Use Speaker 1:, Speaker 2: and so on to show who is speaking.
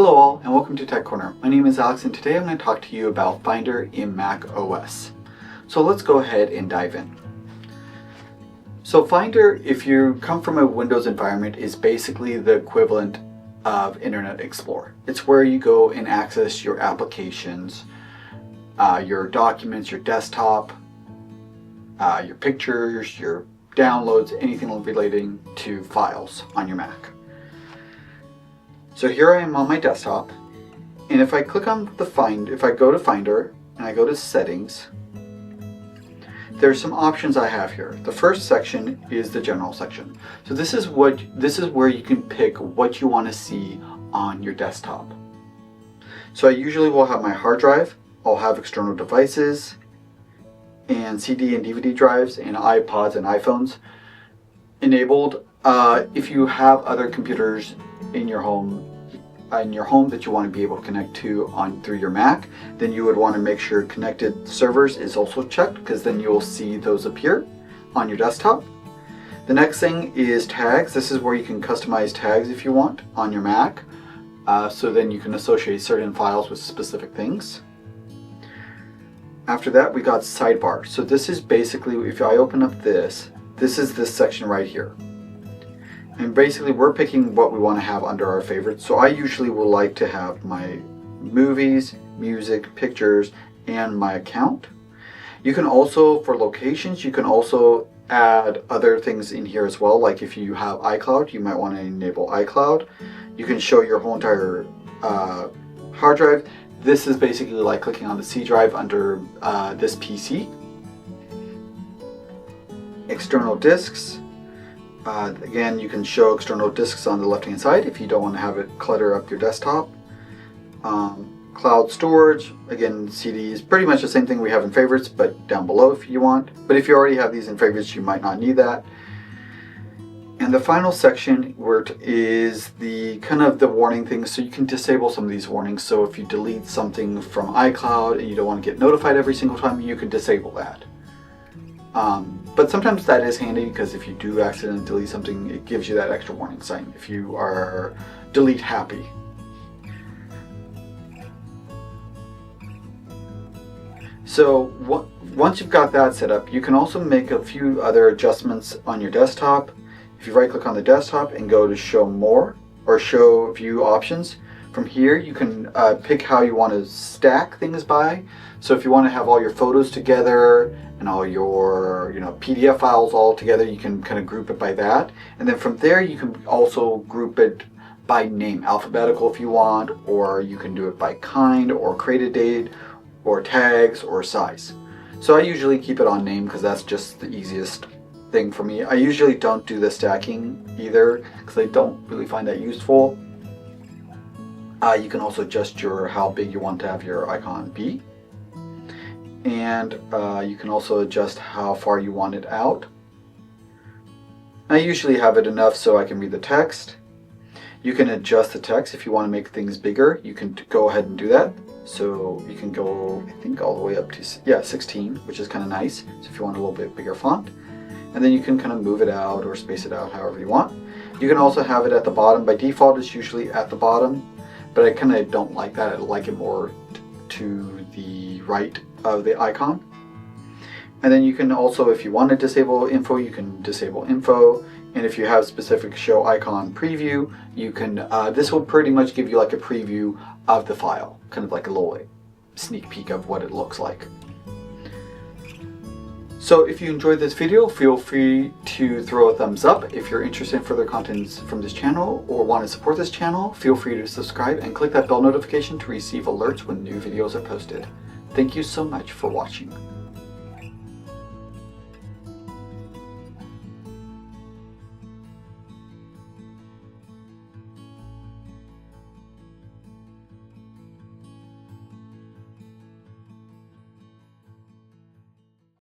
Speaker 1: Hello all, and welcome to Tech Corner. My name is Alex, and today I'm going to talk to you about Finder in macOS. So let's go ahead and dive in. So Finder, if you come from a Windows environment, is basically the equivalent of Internet Explorer. It's where you go and access your applications, your documents, your desktop, your pictures, your downloads, anything relating to files on your Mac. So here I am on my desktop, and if I click on if I go to Finder and I go to Settings, there's some options I have here. The first section is the General section. So this is where you can pick what you want to see on your desktop. So I usually will have my hard drive, I'll have external devices, and CD and DVD drives, and iPods and iPhones enabled. If you have other computers in your home that you want to be able to connect to through your Mac, then you would want to make sure connected servers is also checked, because then you'll see those appear on your desktop. The next thing is tags. This is where you can customize tags if you want on your Mac, so then you can associate certain files with specific things. After that, we got sidebar. So this is basically, if I open up this is this section right here. And basically we're picking what we want to have under our favorites. So I usually will like to have my movies, music, pictures, and my account. You can also, for locations, you can also add other things in here as well. Like if you have iCloud, you might want to enable iCloud. You can show your whole entire hard drive. This is basically like clicking on the C drive under this PC. External disks. Again, you can show external disks on the left hand side if you don't want to have it clutter up your desktop. Cloud storage, again, CDs, pretty much the same thing we have in favorites, but down below if you want. But if you already have these in favorites, you might not need that. And the final section is the kind of the warning things, so you can disable some of these warnings. So if you delete something from iCloud and you don't want to get notified every single time, you can disable that. But sometimes that is handy, because if you do accidentally delete something, it gives you that extra warning sign if you are delete happy. So once you've got that set up, you can also make a few other adjustments on your desktop. If you right click on the desktop and go to show more or show view options, from here you can pick how you want to stack things by. So if you want to have all your photos together and all your PDF files all together, you can kind of group it by that. And then from there you can also group it by name, alphabetical if you want, or you can do it by kind or created date or tags or size. So I usually keep it on name because that's just the easiest thing for me. I usually don't do the stacking either because I don't really find that useful. You can also adjust how big you want to have your icon be. And you can also adjust how far you want it out. I usually have it enough so I can read the text. You can adjust the text if you want to make things bigger. You can go ahead and do that. So you can go, I think, all the way up to 16, which is kind of nice. So if you want a little bit bigger font. And then you can kind of move it out or space it out however you want. You can also have it at the bottom. By default, it's usually at the bottom, but I kind of don't like that. I like it more to the right of the icon. And then you can also, if you want to disable info, you can disable info. And if you have specific show icon preview, you can, this will pretty much give you like a preview of the file, kind of like a little sneak peek of what it looks like. So if you enjoyed this video, feel free to throw a thumbs up. If you're interested in further content from this channel or want to support this channel, feel free to subscribe and click that bell notification to receive alerts when new videos are posted. Thank you so much for watching.